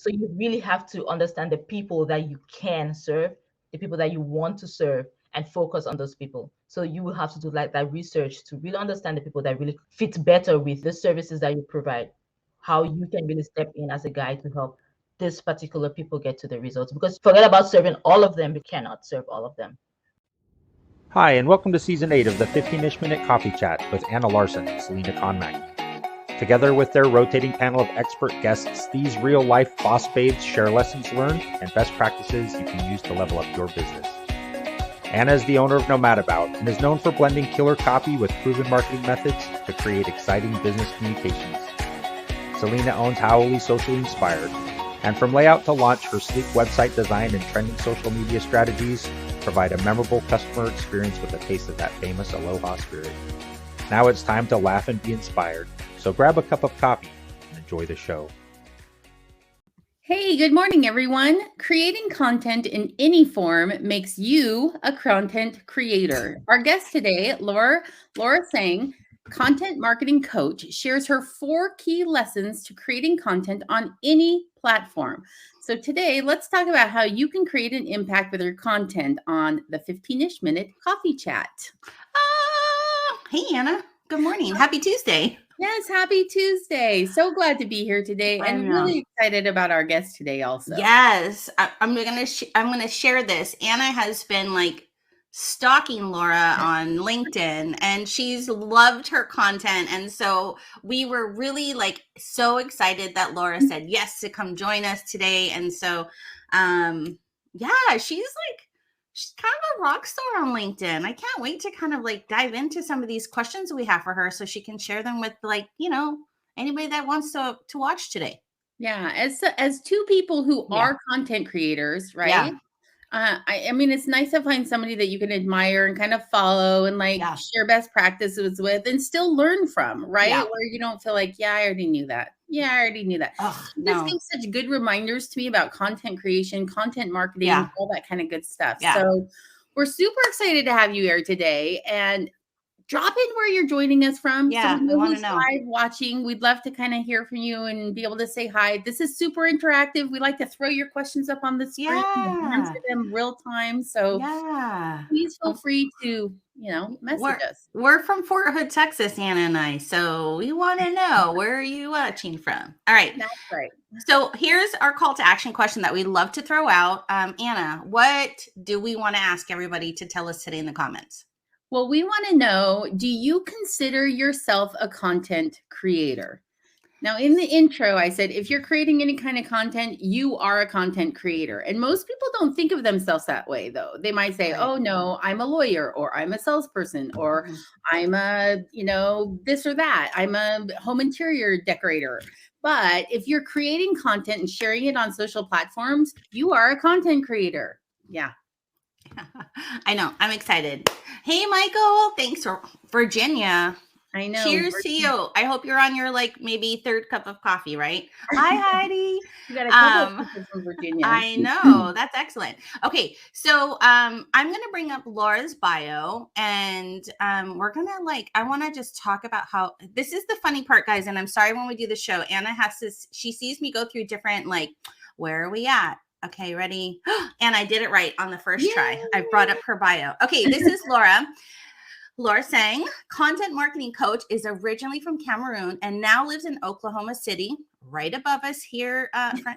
So you really have to understand the people that you can serve, the people that you want to serve, and focus on those people. So you will have to do like that research to really understand the people that really fit better with the services that you provide, how you can really step in as a guide to help this particular people get to the results. Because forget about serving all of them, you cannot serve all of them. Hi, and welcome to Season 8 of the 15-ish Minute Coffee Chat with Anna Larson and Selena Conmack. Together with their rotating panel of expert guests, these real-life boss babes share lessons learned and best practices you can use to level up your business. Anna is the owner of Nomadabout and is known for blending killer copy with proven marketing methods to create exciting business communications. Selena owns Howley Socially Inspired, and from layout to launch, her sleek website design and trending social media strategies provide a memorable customer experience with a taste of that famous Aloha spirit. Now it's time to laugh and be inspired, so grab a cup of coffee and enjoy the show. Hey, good morning, everyone. Creating content in any form makes you a content creator. Our guest today, Laura Nsang, content marketing coach, shares her 4 key lessons to creating content on any platform. So today, let's talk about how you can create an impact with your content on the 15-ish minute coffee chat. Hey, Anna. Good morning. Happy Tuesday. Yes, happy Tuesday. So glad to be here today and really excited about our guest today also. Yes, I'm gonna share this. Anna has been like stalking Laura on LinkedIn and she's loved her content. And so we were really like so excited that Laura said yes to come join us today. And so yeah, she's kind of a rock star on LinkedIn. I can't wait to kind of like dive into some of these questions we have for her so she can share them with like, you know, anybody that wants to watch today. Yeah. As 2 people who are content creators, right? Yeah. I mean, it's nice to find somebody that you can admire and kind of follow and like share best practices with and still learn from, right? Yeah. Where you don't feel like, I already knew that. Yeah, I already knew that. This gives such good reminders to me about content creation, content marketing, all that kind of good stuff. Yeah. So we're super excited to have you here today. And drop in where you're joining us from. Yeah, so we want to who's know. live watching. We'd love to kind of hear from you and be able to say hi. This is super interactive. We like to throw your questions up on the screen and answer them real time. So please feel free to, message us. We're from Fort Hood, Texas, Anna and I. So we want to know, where are you watching from? All right. That's right. So here's our call to action question that we love to throw out. Anna, what do we want to ask everybody to tell us today in the comments? Well, we want to know, do you consider yourself a content creator? Now, in the intro, I said, if you're creating any kind of content, you are a content creator. And most people don't think of themselves that way, though. They might say, oh, no, I'm a lawyer, or I'm a salesperson, or I'm a, this or that. I'm a home interior decorator. But if you're creating content and sharing it on social platforms, you are a content creator. Yeah. I know. I'm excited. Hey, Michael. Thanks for Virginia. I know. Cheers to you. I hope you're on your maybe 3rd cup of coffee, right? Hi, Heidi. You got a couple of people from Virginia. I know. That's excellent. Okay. So I'm going to bring up Laura's bio and we're going to I want to just talk about how this is the funny part, guys. And I'm sorry when we do the show, Anna she sees me go through different, where are we at? Okay, ready? And I did it right on the first try. I brought up her bio. Okay, this is Laura. Laura Nsang, content marketing coach, is originally from Cameroon and now lives in Oklahoma City, right above us here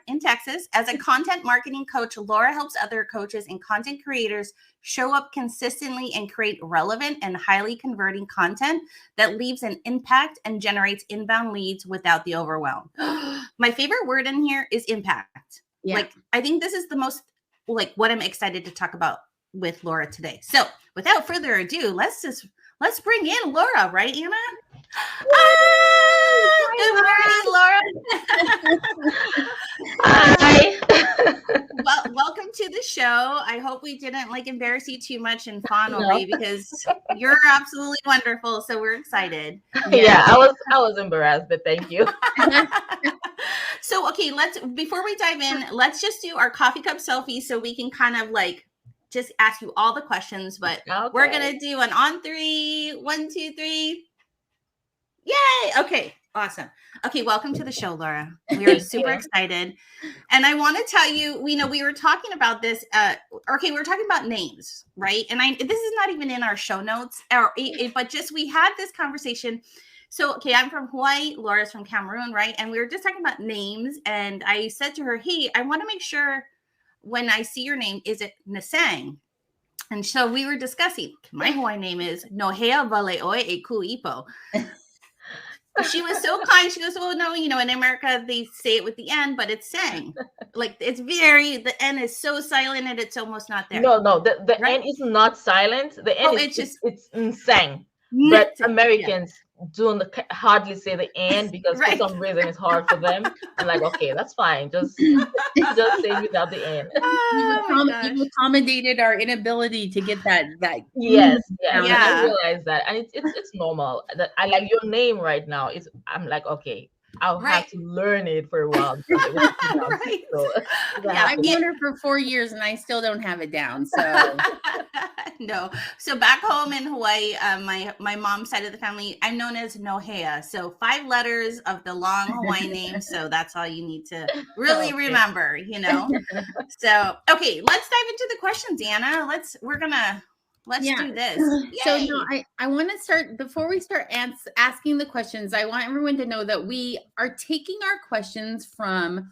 in Texas. As a content marketing coach, Laura helps other coaches and content creators show up consistently and create relevant and highly converting content that leaves an impact and generates inbound leads without the overwhelm. My favorite word in here is impact. Yeah. I think this is the most what I'm excited to talk about with Laura today. So without further ado, let's bring in Laura, right, Anna? Good morning, Laura. Hi. Well, welcome to the show. I hope we didn't embarrass you too much in fondly because you're absolutely wonderful. So we're excited. Yeah, I was embarrassed, but thank you. So, okay, before we dive in, let's just do our coffee cup selfie so we can kind of just ask you all the questions, but we're going to do an on 3, 1, 2, 3. Yay. Okay. Awesome. Okay, welcome to the show, Laura. We are super excited. And I want to tell you, we were talking about this. We were talking about names, right? And this is not even in our show notes, but just we had this conversation. So, okay, I'm from Hawaii. Laura's from Cameroon, right? And we were just talking about names. And I said to her, hey, I want to make sure when I see your name, is it Nsang? And so we were discussing, my Hawaiian name is Nohea Valeoe e Kuipo. She was so kind. She goes, oh, no, in America, they say it with the N, but it's sang. Like, it's the N is so silent and it's almost not there. No, the right? N is not silent. The N it's Nsang. But Americans don't hardly say the N because for some reason it's hard for them. I'm like, okay, that's fine. Just say without the N. You've accommodated our inability to get that. Yes, I realize that, and it's normal. That I like your name right now. I'm like, okay, I'll have to learn it for a while. Right. So, I've known her for 4 years and I still don't have it down. So no. So back home in Hawaii, my mom's side of the family, I'm known as Nohea. So 5 letters of the long Hawaiian name. So that's all you need to really remember, So okay, let's dive into the questions, Anna. Let's do this. Yay. So I want to start, before we start asking the questions, I want everyone to know that we are taking our questions from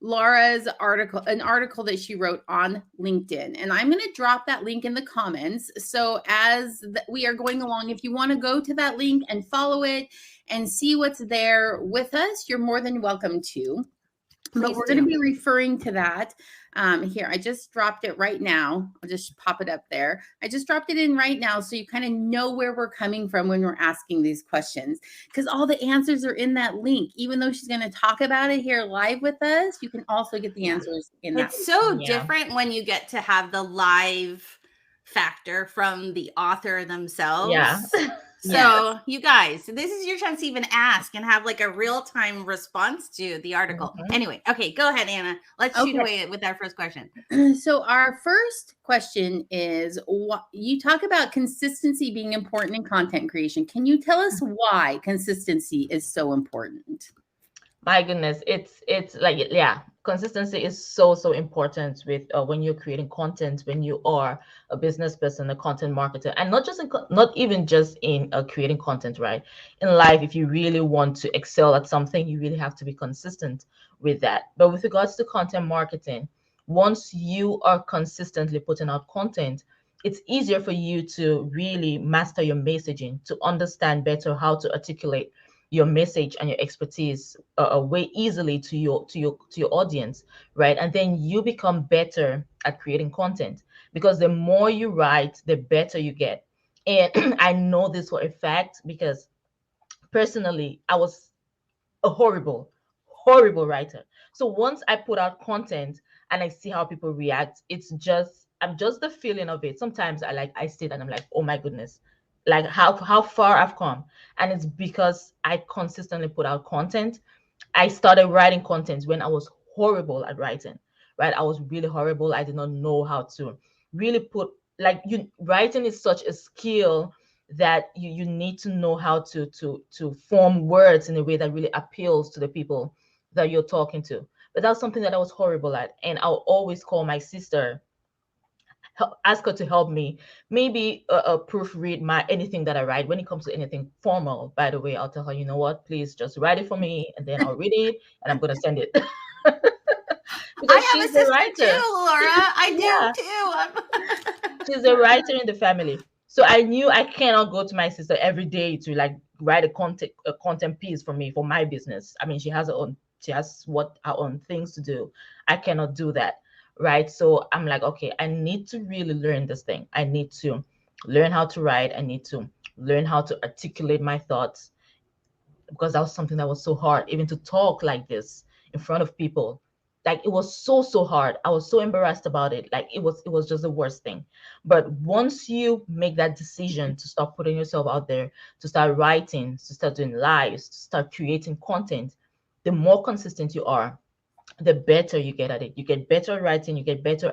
Laura's article, an article that she wrote on LinkedIn. And I'm going to drop that link in the comments. So as we are going along, if you want to go to that link and follow it and see what's there with us, you're more than welcome to. But we're going to be referring to that. Here, I just dropped it right now. I'll just pop it up there. I just dropped it in right now so you kind of know where we're coming from when we're asking these questions, because all the answers are in that link. Even though she's going to talk about it here live with us, you can also get the answers in that. It's so different when you get to have the live factor from the author themselves. Yeah. So you guys, this is your chance to even ask and have like a real-time response to the article. Anyway, okay, go ahead, Anna. Let's shoot away with our first question. So our first question is, you talk about consistency being important in content creation. Can you tell us why consistency is so important? My goodness, it's like, consistency is so important with when you're creating content, when you are a business person, a content marketer, and not even just in creating content, right? In life, if you really want to excel at something, you really have to be consistent with that. But with regards to content marketing, once you are consistently putting out content, it's easier for you to really master your messaging, to understand better how to articulate your message and your expertise way easily to your audience, right? And then you become better at creating content, because the more you write, the better you get. And I know this for a fact because personally, I was a horrible writer. So once I put out content and I see how people react, I'm just the feeling of it. Sometimes I sit and I'm like, oh my goodness, like how far I've come. And it's because I consistently put out content. I started writing content when I was horrible at writing, right? I was really horrible. I did not know how to really writing is such a skill that you need to know how to form words in a way that really appeals to the people that you're talking to. But that's something that I was horrible at. And I'll always call my sister, ask her to help me, maybe proofread anything that I write. When it comes to anything formal, by the way, I'll tell her, you know what, please just write it for me, and then I'll read it and I'm going to send it. I have a sister too, Laura. I do too. She's a writer in the family. So I knew I cannot go to my sister every day to write a content piece for me for my business. I mean, she has her own things to do. I cannot do that. Right. So I'm like, okay, I need to really learn this thing. I need to learn how to write. I need to learn how to articulate my thoughts, because that was something that was so hard, even to talk like this in front of people. Like, it was so hard. I was so embarrassed about it. Like, it was just the worst thing. But once you make that decision to start putting yourself out there, to start writing, to start doing lives, to start creating content, the more consistent you are, the better you get at it. You get better at writing, you get better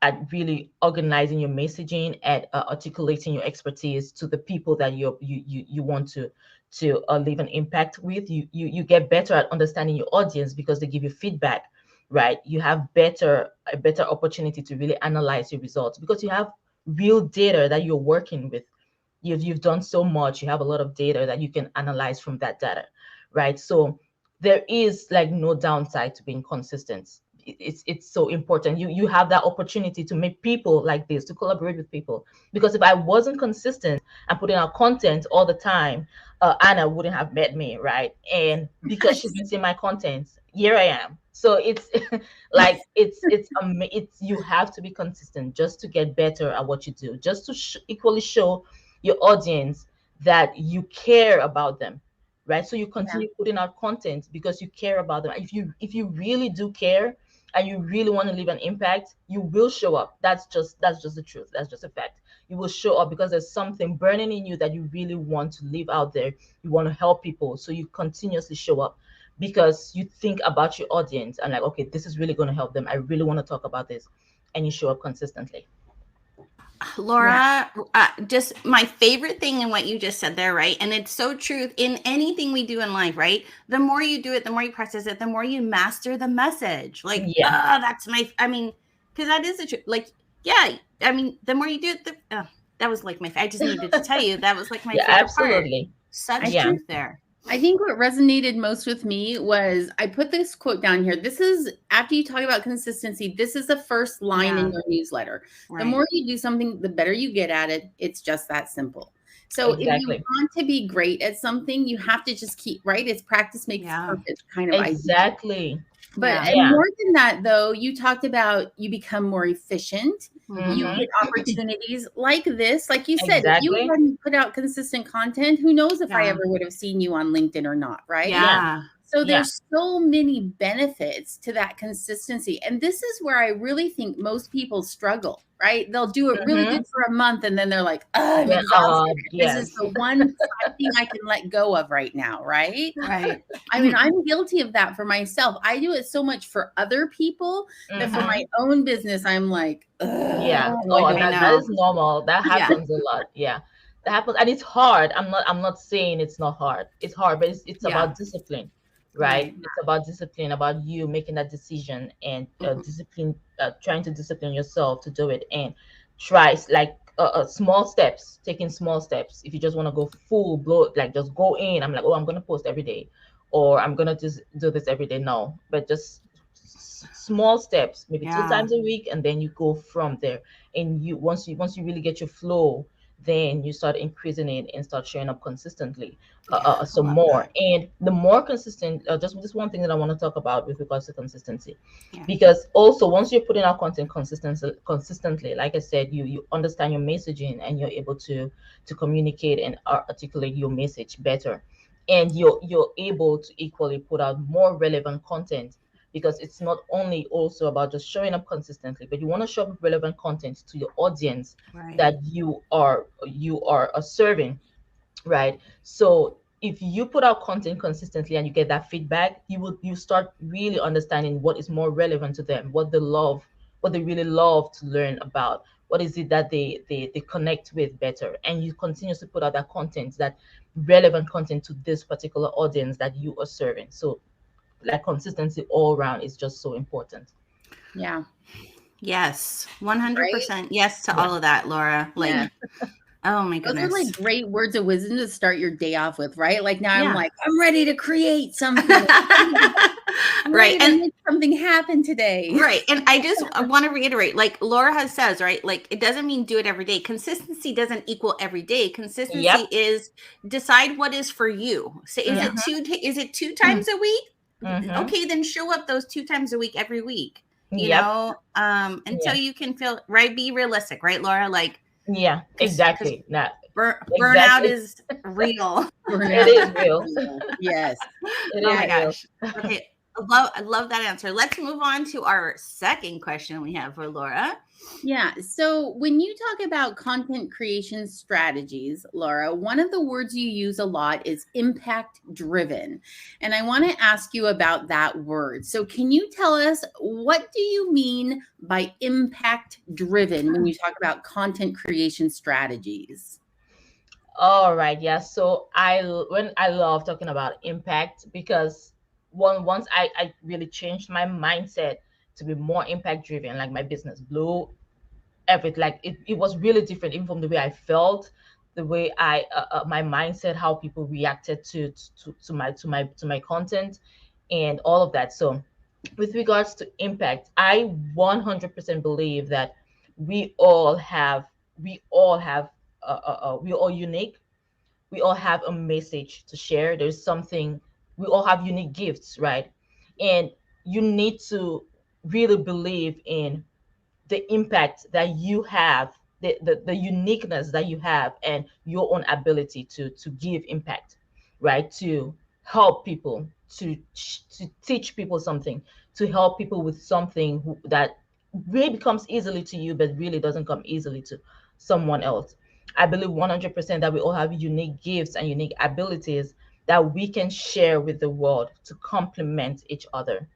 at really organizing your messaging, at articulating your expertise to the people that you want to leave an impact with. You get better at understanding your audience because they give you feedback, right? You have a better opportunity to really analyze your results because you have real data that you're working with. You've done so much, you have a lot of data that you can analyze from that data, right? So there is like no downside to being consistent. It's so important. You have that opportunity to meet people like this, to collaborate with people. Because if I wasn't consistent and putting out content all the time, Anna wouldn't have met me, right? And because she's been seeing my content, here I am. So it's like it's you have to be consistent just to get better at what you do, just to equally show your audience that you care about them, right? So you continue putting out content because you care about them. If you really do care and you really want to leave an impact, you will show up. That's just the truth. That's just a fact. You will show up because there's something burning in you that you really want to leave out there. You want to help people, so you continuously show up because you think about your audience and like, okay, this is really going to help them. I really want to talk about this, and you show up consistently. Laura, just my favorite thing in what you just said there, right? And it's so true in anything we do in life, right? The more you do it, the more you practice it, the more you master the message. Like, that's I mean, because that is the truth. Like, yeah, I mean, the more you do it, that was like I just needed to tell you, that was like my favorite absolutely part. Such truth there. I think what resonated most with me was, I put this quote down here. This is, after you talk about consistency, this is the first line in your newsletter. Right. The more you do something, the better you get at it. It's just that simple. So if you want to be great at something, you have to just keep, right? It's practice makes perfect kind of idea. But and more than that, though, you talked about you become more efficient. You get opportunities like this. Like you said, if you hadn't put out consistent content, who knows if I ever would have seen you on LinkedIn or not, right? Yeah. So there's so many benefits to that consistency. And this is where I really think most people struggle, right? They'll do it really good for a month and then they're like, oh, I'm exhausted. This is the one thing I can let go of right now, right? Right. I mean, I'm guilty of that for myself. I do it so much for other people that for my own business, I'm like, that is normal. That happens a lot. Yeah. That happens. And it's hard. I'm not saying it's not hard. It's hard, but it's about discipline. Right? It's about discipline, about you making that decision and discipline, trying to discipline yourself to do it, and try like small steps, taking small steps. If you just want to go full blow, like just go in, I'm like, oh, I'm going to post every day, or I'm going to just do this every day. No, but just small steps, maybe 2 times a week, and then you go from there. And you once you really get your flow, then you start increasing it and start showing up consistently some more. And the more consistent, just this one thing that I want to talk about with regards to consistency, because also once you're putting out content consistently, like I said, you understand your messaging and you're able to communicate and articulate your message better, and you're able to equally put out more relevant content, because it's not only also about just showing up consistently, but you want to show up relevant content to your audience that you are serving, right? So if you put out content consistently and you get that feedback, you start really understanding what is more relevant to them, what they really love to learn about, what is it that they connect with better, and you continuously put out that content, that relevant content to this particular audience that you are serving. So like consistency all around is just so important. Yeah. Yes. 100%. Yes to all of that, Laura. Like, oh my goodness. Those are like great words of wisdom to start your day off with, right? Like now I'm like, I'm ready to create something. Right. And make something happen today. Right. And I just want to reiterate, like Laura says, right? Like it doesn't mean do it every day. Consistency doesn't equal every day. Consistency is decide what is for you. So is it 2 times a week? Okay, then show up those 2 times a week every week. You know, until you can feel right. Be realistic, right, Laura? Like exactly. Burnout is real. It is real. Yes. It is my real. gosh. Okay. I love that answer. Let's move on to our second question we have for Laura. Yeah. So when you talk about content creation strategies, Laura, one of the words you use a lot is impact driven. And I want to ask you about that word. So can you tell us, what do you mean by impact driven when you talk about content creation strategies? All right, yeah. So when I love talking about impact because once I really changed my mindset to be more impact driven, like my business blew everything. Like it was really different, even from the way I felt, the way I my mindset, how people reacted to my content, and all of that. So with regards to impact, I 100% believe that we all have we all have we all unique, we all have a message to share. There's something, we all have unique gifts, right? And you need to really believe in the impact that you have, the uniqueness that you have, and your own ability to give impact, right? To help people, to teach people something, to help people with something that really comes easily to you but really doesn't come easily to someone else. I believe 100% that we all have unique gifts and unique abilities that we can share with the world to complement each other,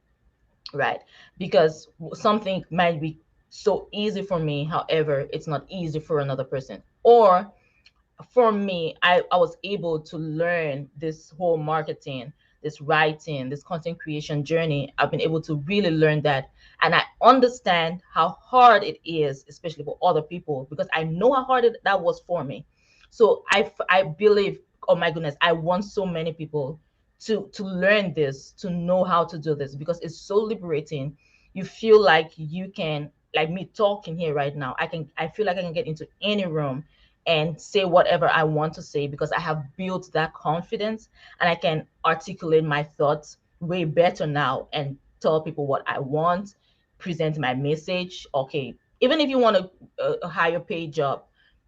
right? Because something might be so easy for me, however it's not easy for another person. Or for me, I was able to learn this whole marketing, this writing, this content creation journey. I've been able to really learn that. And I understand how hard it is, especially for other people, because I know how hard that was for me. So I believe, oh my goodness, I want so many people to learn this, to know how to do this, because it's so liberating. You feel like you can, like me talking here right now, I feel like I can get into any room and say whatever I want to say because I have built that confidence and I can articulate my thoughts way better now and tell people what I want, present my message. Okay, even if you want a higher paid job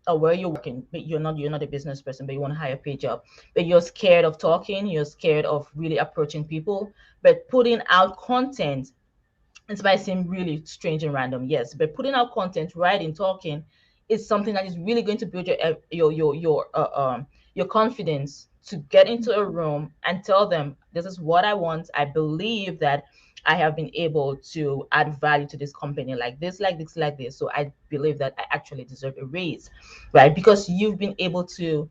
or where you're working, but you're not a business person, but you want a higher paid job, but you're scared of talking, you're scared of really approaching people, but putting out content, it might seem really strange and random, yes, but putting out content, writing, talking, is something that is really going to build your confidence to get into a room and tell them, this is what I want. I believe that I have been able to add value to this company like this, like this, like this. So I believe that I actually deserve a raise, right? Because you've been able to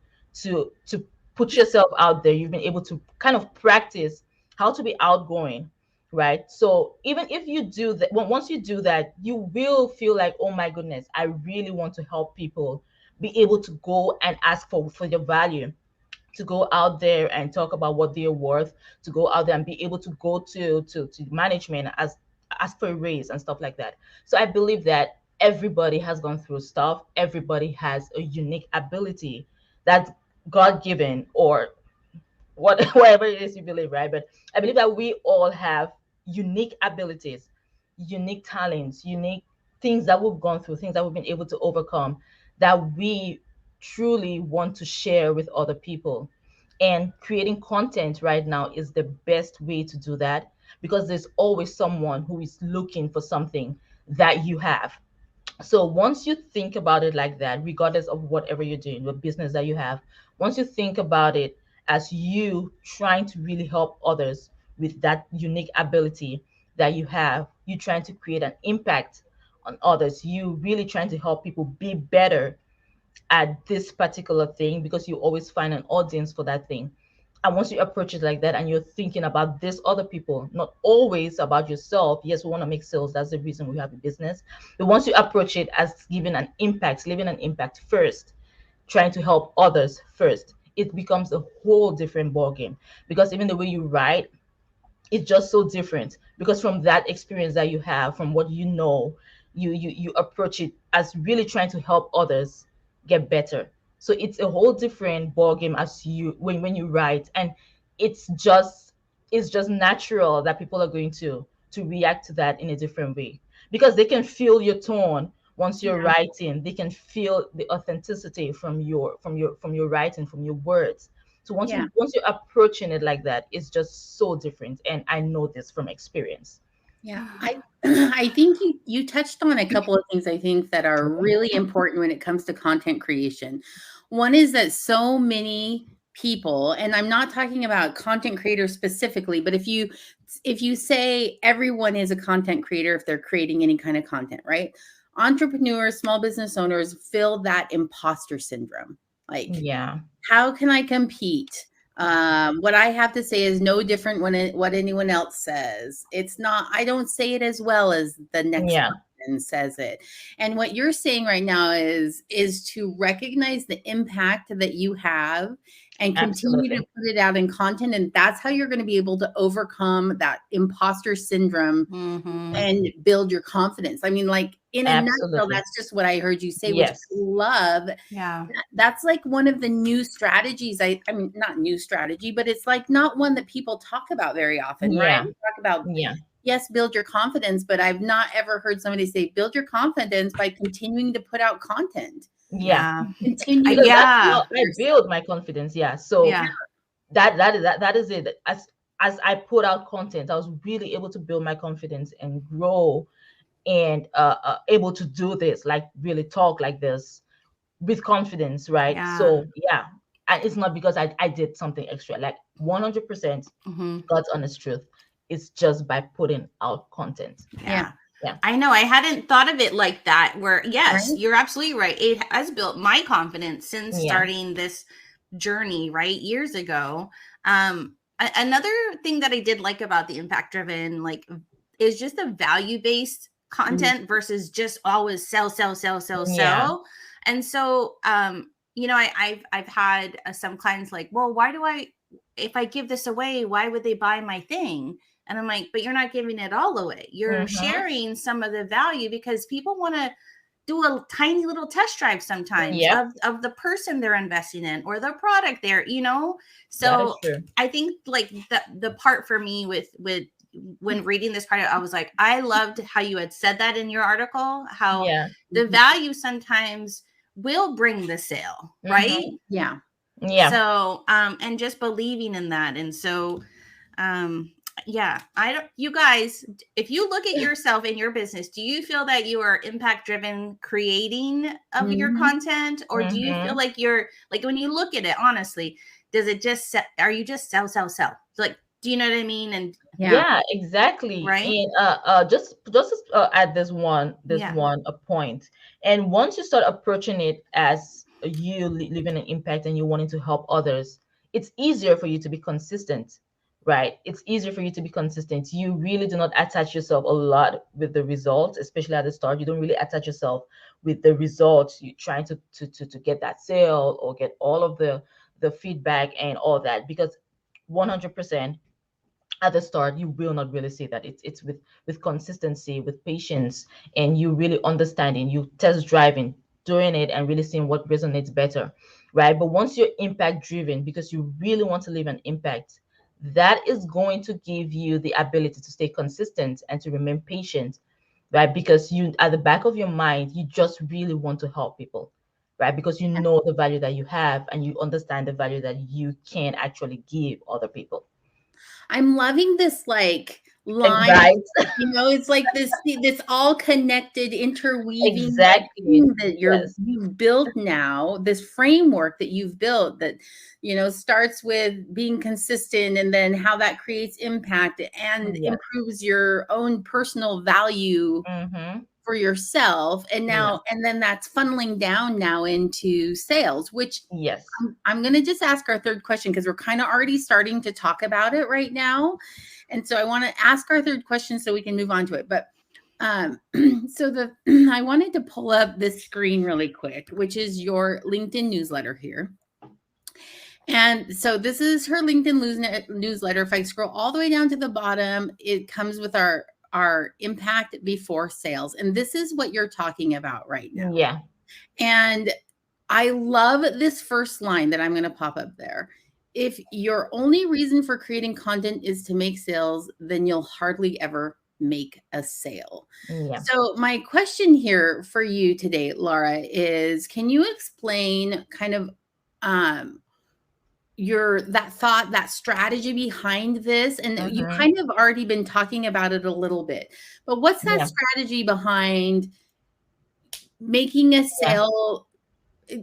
put yourself out there. You've been able to kind of practice how to be outgoing, right? So even if you do that, once you do that, you will feel like, oh my goodness, I really want to help people be able to go and ask for your value, to go out there and talk about what they're worth, to go out there and be able to go to management, as ask for a raise and stuff like that. So I believe that everybody has gone through stuff, everybody has a unique ability that's God given, or whatever it is you believe, right? But I believe that we all have unique abilities, unique talents, unique things that we've gone through, things that we've been able to overcome, that we truly want to share with other people. And creating content right now is the best way to do that, because there's always someone who is looking for something that you have. So once you think about it like that, regardless of whatever you're doing, what business that you have, once you think about it as you trying to really help others with that unique ability that you have, you trying to create an impact on others, you really trying to help people be better at this particular thing, because you always find an audience for that thing. And once you approach it like that and you're thinking about this other people, not always about yourself. Yes, we want to make sales. That's the reason we have a business. But once you approach it as giving an impact, leaving an impact first, trying to help others first, it becomes a whole different ballgame. Because even the way you write, it's just so different, because from that experience that you have, from what you know, you approach it as really trying to help others get better. So it's a whole different ball game as you when you write. And it's just it's just natural that people are going to react to that in a different way, because they can feel your tone. Once you're Yeah. writing, they can feel the authenticity from your writing, from your words. So once Yeah. you're approaching it like that, it's just so different. And I know this from experience. Yeah, I I think you touched on a couple of things I think that are really important when it comes to content creation. One is that so many people, and I'm not talking about content creators specifically, but if you say everyone is a content creator if they're creating any kind of content, right? Entrepreneurs, small business owners feel that imposter syndrome. Like, Yeah. how can I compete? What I have to say is no different what anyone else says. It's not, I don't say it as well as the next Yeah. person says it. And what you're saying right now is to recognize the impact that you have and continue to Absolutely. put it out in content. And that's how you're going to be able to overcome that imposter syndrome Mm-hmm. and build your confidence. I mean, like in a nutshell, Absolutely. that's just what I heard you say, which I Yes. love. Yeah. That's like one of the new strategies. I mean, not new strategy, but it's like not one that people talk about very often, right? Yeah. We talk about, Yeah. yes, build your confidence, but I've not ever heard somebody say, build your confidence by continuing to put out content. Yeah. Continue Because that's Yeah. how I build my confidence. Yeah. So Yeah. that is it. As I put out content, I was really able to build my confidence and grow and able to do this, like really talk like this with confidence, right? Yeah. So yeah, and it's not because I did something extra, like 100% Mm-hmm. God's honest truth. It's just by putting out content. Yeah. Yeah. I know. I hadn't thought of it like that, where, yes, Right? you're absolutely right. It has built my confidence since Yeah. starting this journey, right? Years ago. Another thing that I did like about the impact driven, like, is just the value based content versus just always sell, sell, sell, sell, Yeah. sell. And so, I've had some clients like, well, if I give this away, why would they buy my thing? And I'm like, but you're not giving it all away. You're sharing some of the value, because people want to do a tiny little test drive sometimes Yep. of the person they're investing in or the product there, That is So true. I think like the part for me with when reading this part, I was like, I loved how you had said that in your article, how Yeah. the value sometimes will bring the sale, right? Yeah. Yeah. So and just believing in that. And so yeah, you guys, if you look at yourself in your business, do you feel that you are impact driven creating of your content, or do you feel like you're like, when you look at it honestly, does it just are you just sell, sell, sell? Like, do you know what I mean? And Yeah, exactly. right. And just add this one point. And once you start approaching it as you leaving an impact and you wanting to help others, it's easier for you to be consistent, right? It's easier for you to be consistent. You really do not attach yourself a lot with the results, especially at the start. You don't really attach yourself with the results. You're trying to get that sale or get all of the feedback and all that, because 100% at the start you will not really see that. It's with consistency, with patience, and you really understanding, you test driving, doing it and really seeing what resonates better, right? But once you're impact driven because you really want to leave an impact, that is going to give you the ability to stay consistent and to remain patient, right? Because you, at the back of your mind, you just really want to help people, right? Because you know the value that you have and you understand the value that you can actually give other people. I'm loving this like line. Right. It's like this all connected, interweaving Exactly. thing that Yes. you've built now, this framework that you've built that starts with being consistent, and then how that creates impact and Yes. improves your own personal value for yourself. And now, and then that's funneling down now into sales, which Yes. I'm going to just ask our third question, because we're kind of already starting to talk about it right now. And so I want to ask our third question so we can move on to it. But so I wanted to pull up this screen really quick, which is your LinkedIn newsletter here. And so this is her LinkedIn newsletter. If I scroll all the way down to the bottom, it comes with our impact before sales. And this is what you're talking about right now. Yeah. And I love this first line that I'm going to pop up there. If your only reason for creating content is to make sales, then you'll hardly ever make a sale. Yeah. So my question here for you today, Laura, is can you explain kind of that strategy behind this? And you kind of already been talking about it a little bit, but what's that strategy behind making a sale?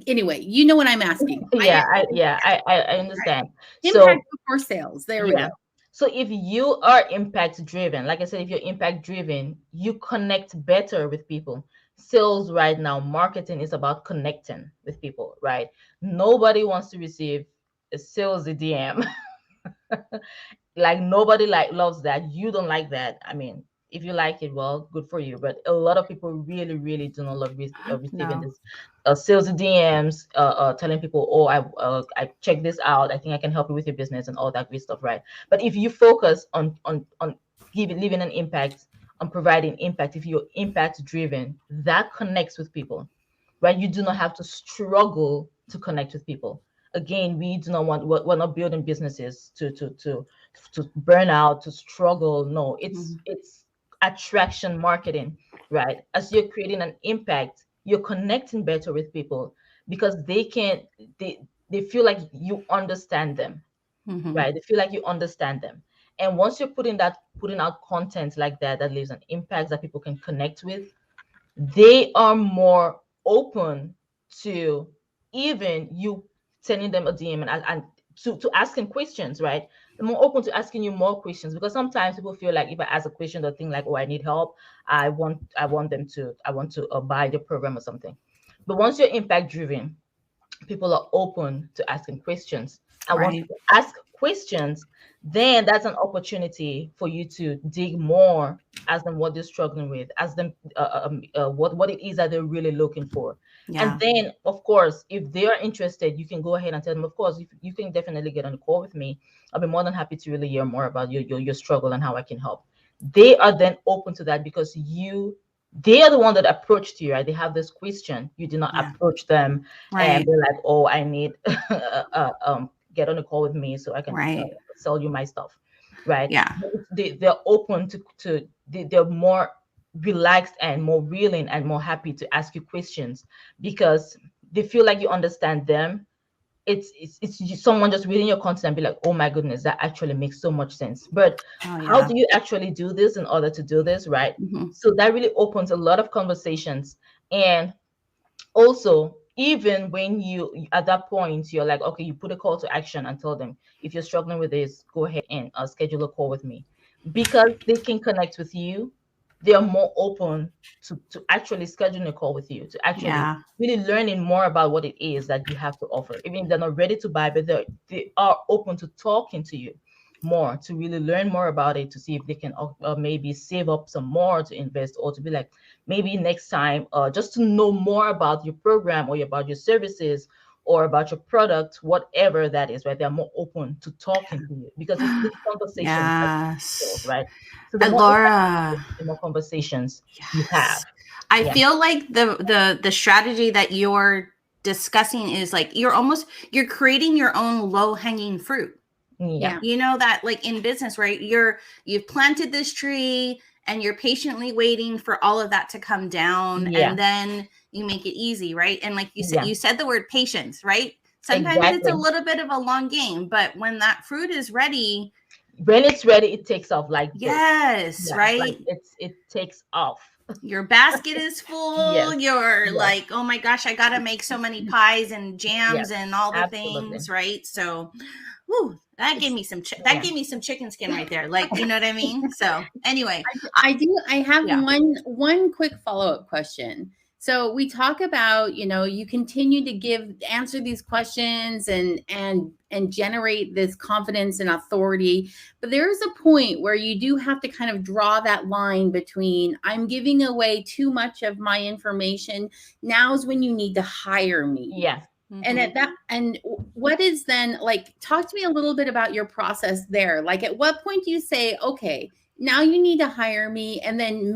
Anyway, you know what I'm asking. I understand. Right. So impact before sales. There we go. So if you are impact driven, like I said, if you're impact driven, you connect better with people. sales right now, marketing is about connecting with people, right? Nobody wants to receive a sales DM. Like nobody loves that. You don't like that. I mean, if you like it, well, good for you. But a lot of people really, really do not love receiving No. this sales DMs, telling people, "Oh, I checked this out. I think I can help you with your business and all that great stuff," right? But if you focus on leaving an impact, on providing impact, if you're impact driven, that connects with people, right? You do not have to struggle to connect with people. Again, we do not want, we're not building businesses to burn out, to struggle. No, it's attraction marketing, right? As you're creating an impact, you're connecting better with people because they feel like you understand them, Mhm. right? They feel like you understand them. And once you're putting out content like that that leaves an impact that people can connect with, they are more open to even you sending them a DM and to asking questions, right? They're more open to asking you more questions because sometimes people feel like if I ask a question, they'll think like, oh, I need help. I want to buy the program or something. But once you're impact driven, people are open to asking questions. And once Right. you ask questions, then that's an opportunity for you to dig more, ask them what they're struggling with, ask them what it is that they're really looking for. And Yeah. then, of course, if they are interested, you can go ahead and tell them, of course, you can definitely get on a call with me. I'll be more than happy to really hear more about your struggle and how I can help. They are then open to that because they are the one that approached you, right? They have this question. You did not Yeah. approach them and Right. they're like, "Oh, I need get on a call with me so I can Right. sell you my stuff," right? Yeah. They're open they're more relaxed and more willing and more happy to ask you questions because they feel like you understand them. Someone just reading your content and be like, "Oh my goodness, that actually makes so much sense." But Oh how yeah. do you actually do this in order to do this, right? Mhm. So that really opens a lot of conversations. And also, even when you at that point you're like, okay, you put a call to action and tell them, if you're struggling with this, go ahead and schedule a call with me, because they can connect with you. They are more open to actually scheduling a call with you, to actually Yeah. really learning more about what it is that you have to offer, even if they're not ready to buy, but they are open to talking to you more, to really learn more about it, to see if they can maybe save up some more to invest, or to be like, maybe next time, just to know more about your program or about your services or about your product, whatever that is, right? They're more open to talking to you because it's this conversation that builds, Yes. right? So the more Laura. the more conversations you have. Yes. I Yeah. feel like the strategy that you're discussing is like you're creating your own low-hanging fruit. Yeah. Yeah. You know that, like in business, right? You've planted this tree and you're patiently waiting for all of that to come down, Yeah. and then you make it easy, right? And like Yeah. you said the word patience, right? Sometimes it's a Exactly. little bit of a long game, but when that fruit is ready, When it's ready, it takes off like this. yes, Yeah. Like right? it takes off. Your basket is full. Yes. You're Yes. like, oh my gosh, I gotta make so many pies and Yes. jams and all the Absolutely. things, right? So, whew, that gave me some Yeah. chicken skin right there. Like, you know what I mean? So, anyway, I have Yeah. one quick follow-up question. So we talk about, you continue to answer these questions and generate this confidence and authority, but there is a point where you do have to kind of draw that line between, I'm giving away too much of my information. Now's when you need to hire me. Yeah. And mhm. at that, and what is then, like, talk to me a little bit about your process there. Like, at what point do you say, okay, now you need to hire me, and then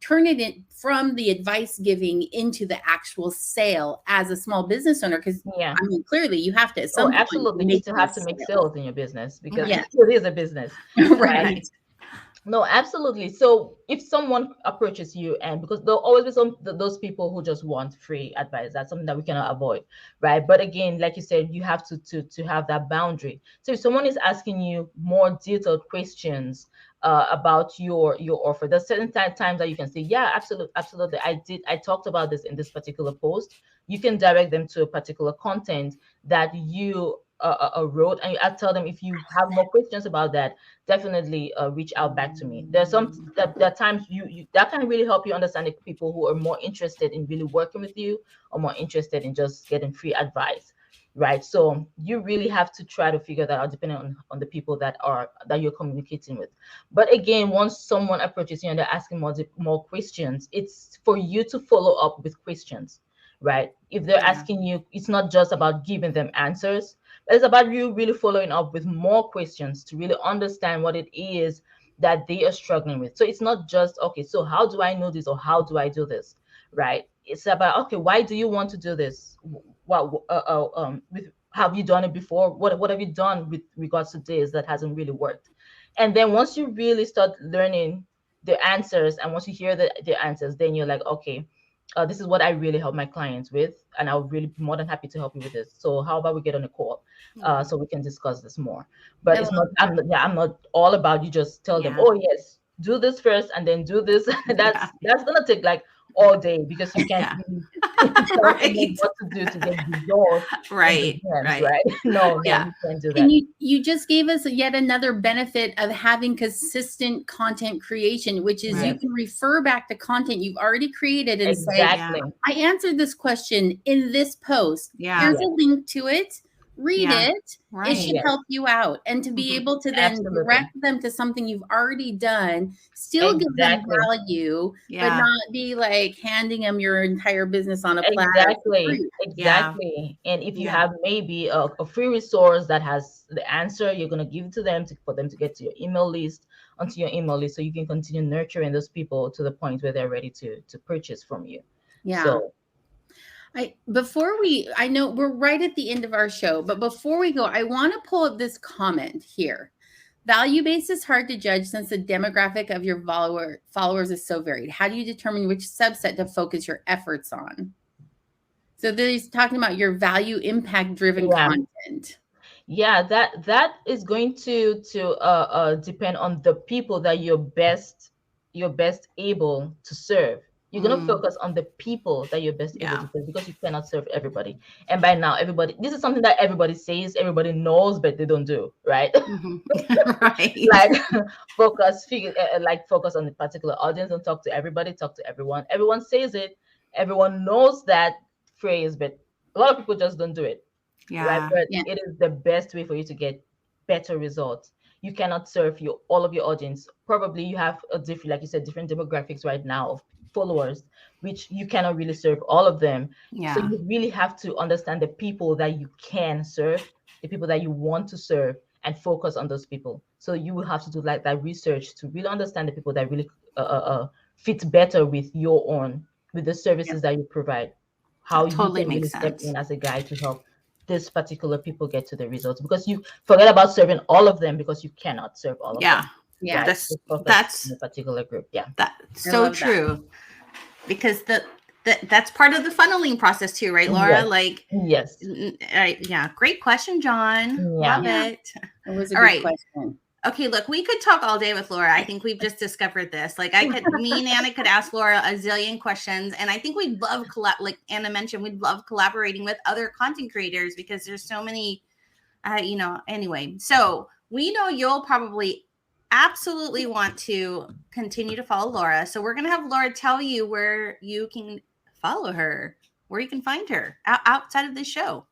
turn it in from the advice giving into the actual sale as a small business owner? Because Yeah. I mean, clearly you have to at Oh, some point absolutely. You make still have to this make sale. sales in your business because Right. it is a business. Right. No, absolutely. So if someone approaches you, and because there'll always be those people who just want free advice, that's something that we cannot avoid, right? But again, like you said, you have to have that boundary. So if someone is asking you more detailed questions about your offer, there's certain times that you can say, yeah, absolutely, I talked about this in this particular post. You can direct them to a particular content that you a road, and I tell them, if you have more questions about that, definitely reach out back to me. There's some there are times you that can really help you understand the people who are more interested in really working with you, or more interested in just getting free advice, right? So you really have to try to figure that out, depending on the people that you're communicating with. But again, once someone approaches you and they're asking more questions, it's for you to follow up with questions, right? If they're asking you, it's not just about giving them answers, but it's about you really following up with more questions to really understand what it is that they are struggling with. So it's not just, okay, so how do I know this, or how do I do this, right? It's about, okay, why do you want to do this? What have you done it before? What have you done with regards to this that hasn't really worked? And then once you really start learning the answers, and once you hear the answers, then you're like, okay, this is what I really help my clients with, and I'll really be more than happy to help you with this. So how about we get on a call, so we can discuss this more? But it's not, I'm not all about you just tell them, oh yes, do this first and then do this. That's gonna take like all day, because you can't really tell someone what to do to get results. Right. No, you can't do that. And you just gave us yet another benefit of having consistent content creation, which is you can refer back to content you've already created and say, I answered this question in this post. Here's a link to it. Read it. It should help you out. And to be able to then direct them to something you've already done, still give them value, but not be like handing them your entire business on a platter. Exactly. And if you have maybe a free resource that has the answer, you're going to give it to them for them to get to your email list, onto your email list, so you can continue nurturing those people to the point where they're ready to purchase from you. So I know we're right at the end of our show, but before we go, I want to pull up this comment here. Value-based is hard to judge since the demographic of your followers is so varied. How do you determine which subset to focus your efforts on? So he's talking about your value impact driven content. Yeah, that is going to depend on the people that you're best able to serve. You're going to focus on the people that you're best able to serve, because you cannot serve everybody. And by now, this is something that everybody says, everybody knows, but they don't do, right? Like focus on the particular audience, and talk to everybody, talk to everyone. Everyone says it, everyone knows that phrase, but a lot of people just don't do it. Right? But it is the best way for you to get better results. You cannot serve all of your audience. Probably you have a different, like you said, different demographics right now of followers, which you cannot really serve all of them. So you really have to understand the people that you can serve, the people that you want to serve, and focus on those people. So you will have to do like that research to really understand the people that really fit better with with the services that you provide. How you can really step in as a guide to help this particular people get to the results, because you forget about serving all of them, because you cannot serve all of them. That's a particular group. That's so true, because that's part of the funneling process too, right, Laura? Yes. Great question, John. Love it. It was a good question. Okay, look, we could talk all day with Laura. I think we've just discovered this. Me and Anna could ask Laura a zillion questions. And I think we'd love, like Anna mentioned, we'd love collaborating with other content creators, because there's so many, anyway. So we know you'll probably absolutely want to continue to follow Laura. So we're going to have Laura tell you where you can follow her, where you can find her outside of this show.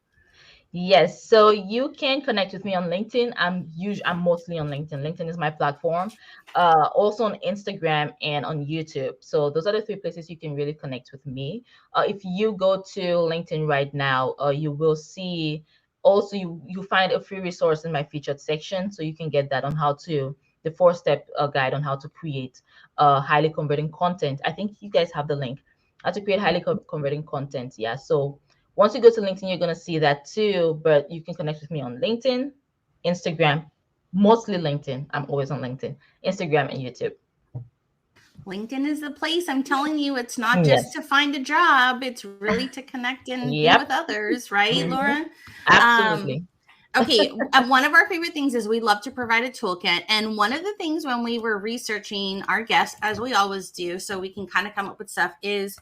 Yes, so you can connect with me on LinkedIn. I'm mostly on LinkedIn. LinkedIn is my platform. Also on Instagram and on YouTube. So those are the 3 places you can really connect with me. If you go to LinkedIn right now, you will see also you find a free resource in my featured section, so you can get that on the 4-step guide on how to create highly converting content. I think you guys have the link. How to create highly converting content. Yeah, so once you go to LinkedIn, you're going to see that too, but you can connect with me on LinkedIn, Instagram, mostly LinkedIn. I'm always on LinkedIn, Instagram, and YouTube. LinkedIn is the place. I'm telling you, it's not just to find a job. It's really to connect and be with others, right, Laura? Absolutely. Okay. One of our favorite things is we love to provide a toolkit. And one of the things when we were researching our guests, as we always do, so we can kind of come up with stuff, is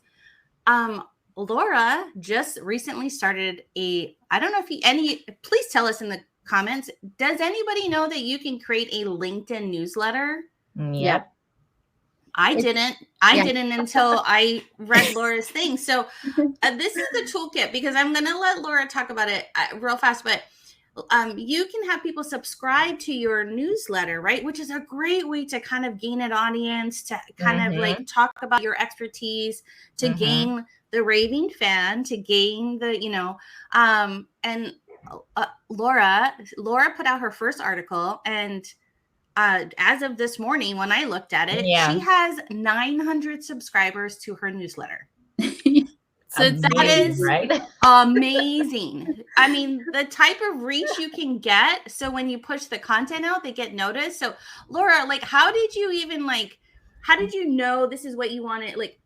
Laura just recently started I don't know if please tell us in the comments, does anybody know that you can create a LinkedIn newsletter? Yep. I didn't until I read Laura's thing. So this is the toolkit, because I'm going to let Laura talk about it real fast, but you can have people subscribe to your newsletter, right? Which is a great way to kind of gain an audience, to kind of like talk about your expertise, to gain the raving fan, to gain the, and Laura put out her first article, and as of this morning, when I looked at it, she has 900 subscribers to her newsletter. So amazing, that is right? Amazing. I mean, the type of reach you can get. So when you push the content out, they get noticed. So Laura, like, how did you know this is what you wanted? Like,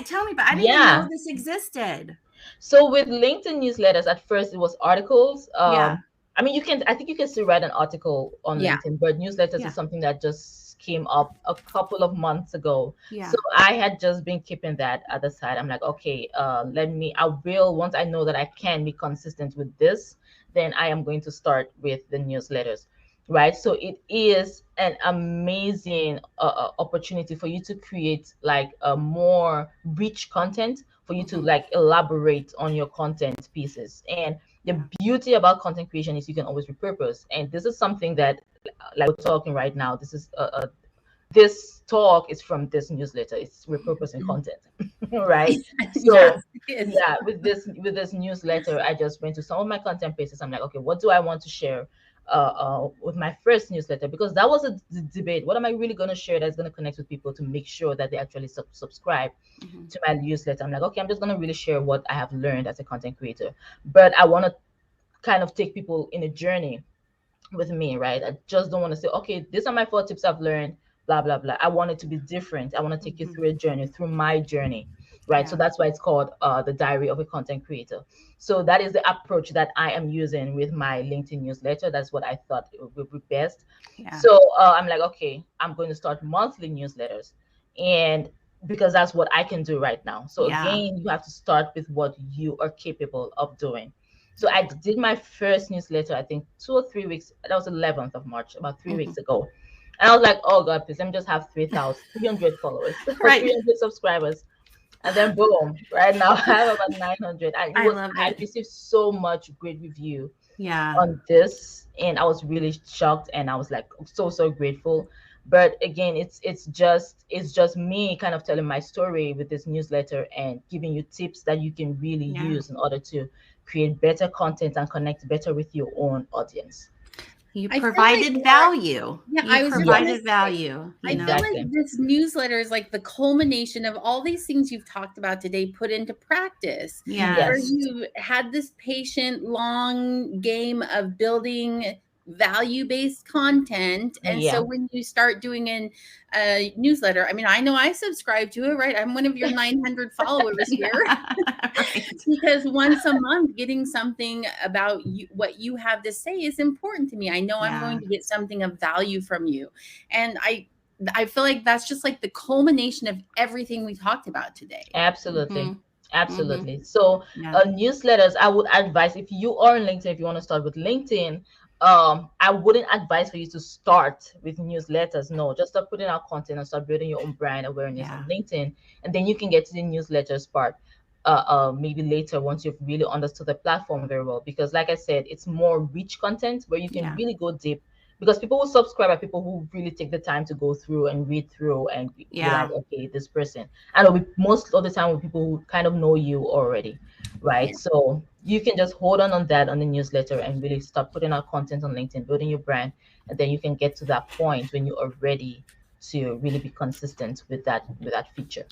tell me, but I didn't even know this existed. So with LinkedIn newsletters, at first it was articles. I mean, I think you can still write an article on LinkedIn, but newsletters is something that just came up a couple of months ago. So I had just been keeping that at the side. I'm like, okay, once I know that I can be consistent with this, then I am going to start with the newsletters, right? So it is an amazing opportunity for you to create like a more rich content, for you to like elaborate on your content pieces. And the beauty about content creation is you can always repurpose. And this is something that, like we're talking right now, this talk is from this newsletter. It's repurposing content, right? So with this newsletter, I just went to some of my content pages. I'm like, okay, what do I want to share with my first newsletter? Because that was a debate. What am I really going to share that's going to connect with people to make sure that they actually subscribe to my newsletter? I'm like, okay, I'm just going to really share what I have learned as a content creator, but I want to kind of take people in a journey with me, right? I just don't want to say, okay, these are my 4 tips I've learned, blah, blah, blah. I want it to be different. I want to take you through a journey, through my journey, right? So that's why it's called the Diary of a Content Creator. So that is the approach that I am using with my LinkedIn newsletter. That's what I thought would be best. So I'm like, okay, I'm going to start monthly newsletters, and because that's what I can do right now. So again, you have to start with what you are capable of doing. So I did my first newsletter, I think 2 or 3 weeks. That was 11th of March, about 3 weeks ago. And I was like, oh God, please, let me just have 300 followers, 300 subscribers. And then boom, right now I have about 900. I received so much great review on this, and I was really shocked, and I was like so grateful. But again, it's just me kind of telling my story with this newsletter and giving you tips that you can really use in order to create better content and connect better with your own audience. You provided value. I provided value. I feel like this newsletter is like the culmination of all these things you've talked about today put into practice. Where you've had this patient, long game of building value-based content, and so when you start doing a newsletter, I mean, I know I subscribe to it, right? I'm one of your 900 followers here. Because once a month getting something about you, what you have to say, is important to me. I know I'm going to get something of value from you, and I feel like that's just like the culmination of everything we talked about today. Absolutely. So newsletters, I would advise, if you are on LinkedIn, if you want to start with LinkedIn, I wouldn't advise for you to start with newsletters. No, just start putting out content and start building your own brand awareness on LinkedIn, and then you can get to the newsletters part maybe later, once you've really understood the platform very well. Because like I said, it's more rich content where you can really go deep, because people who subscribe are people who really take the time to go through and read through and be like, okay, this person. And most of the time with people who kind of know you already, right? So you can just hold on that on the newsletter and really start putting out content on LinkedIn, building your brand, and then you can get to that point when you are ready to really be consistent with that feature.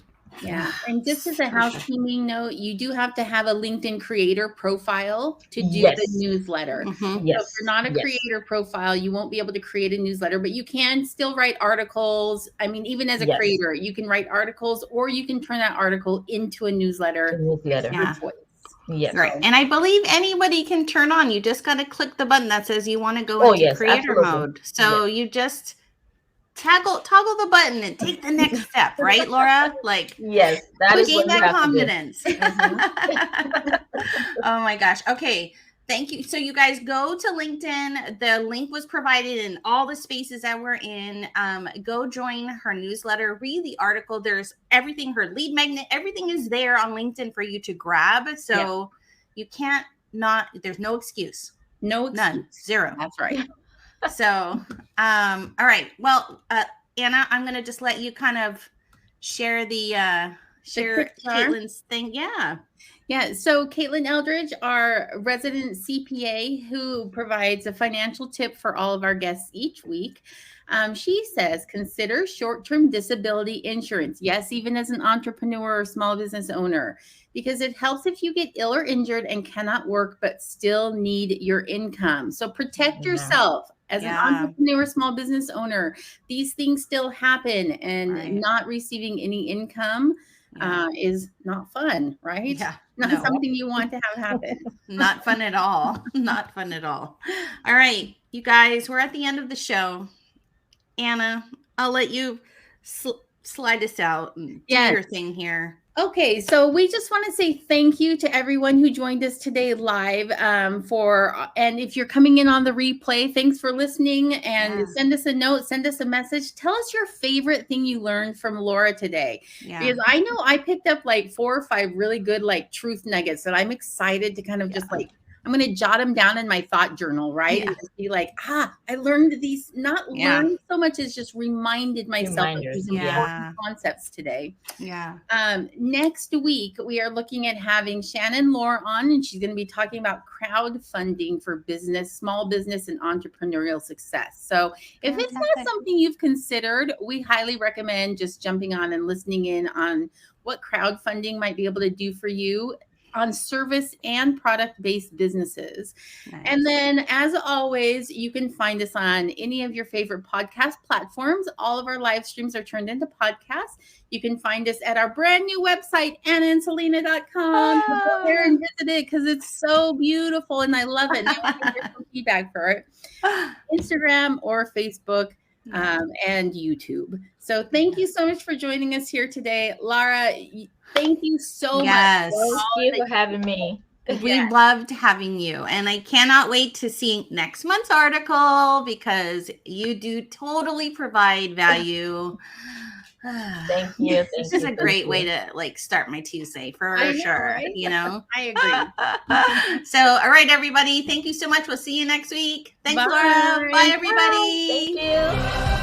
Yeah. And just as a housekeeping note, you do have to have a LinkedIn creator profile to do the newsletter. So if you're not a creator profile, you won't be able to create a newsletter, but you can still write articles. I mean, even as a creator, you can write articles, or you can turn that article into a newsletter. Right. And I believe anybody can turn on. You just got to click the button that says you want to go into creator mode. So you just toggle the button and take the next step, right, Laura? Like, yes, that is gain what you that have confidence. to do. Mhm. Oh my gosh. Okay. Thank you. So you guys go to LinkedIn. The link was provided in all the spaces that we're in. Go join her newsletter, read the article. There's everything, her lead magnet, everything is there on LinkedIn for you to grab. So you can't not, there's no excuse. No excuse. None. Zero. That's right. So, all right. Well, Anna, I'm going to just let you kind of share share Caitlin's thing. Yeah. Yeah. So Caitlin Eldridge, our resident CPA who provides a financial tip for all of our guests each week. She says, consider short-term disability insurance. Yes, even as an entrepreneur or small business owner, because it helps if you get ill or injured and cannot work, but still need your income. So protect yourself. As an entrepreneur, small business owner, these things still happen, and not receiving any income is not fun, right? Yeah. Not something you want to have happen. Not fun at all. Not fun at all. All right, you guys, we're at the end of the show. Anna, I'll let you slide us out and do your thing here. Okay, so we just want to say thank you to everyone who joined us today live and if you're coming in on the replay, thanks for listening, and send us a note, send us a message. Tell us your favorite thing you learned from Laura today. Because I know I picked up like 4 or 5 really good like truth nuggets that I'm excited to kind of just like, I'm going to jot them down in my thought journal, right? And just be like, I learned these, not learned so much as just reminded myself of these important concepts today. Next week, we are looking at having Shannon Lohr on, and she's going to be talking about crowdfunding for business, small business, and entrepreneurial success. So if it's not something you've considered, we highly recommend just jumping on and listening in on what crowdfunding might be able to do for you on service and product-based businesses. And then, as always, you can find us on any of your favorite podcast platforms. All of our live streams are turned into podcasts. You can find us at our brand new website, annaandselena.com. Go there and visit it because it's so beautiful and I love it. Now we can get some feedback for it. Instagram or Facebook and YouTube. So thank you so much for joining us here today. Laura, thank you so much. Thank you for having me. We loved having you, and I cannot wait to see next month's article because you do totally provide value. Thank you. This is a great way to like start my Tuesday for sure. Right? You know, I agree. So, all right, everybody. Thank you so much. We'll see you next week. Thanks, Laura. Bye, everybody. Thank you.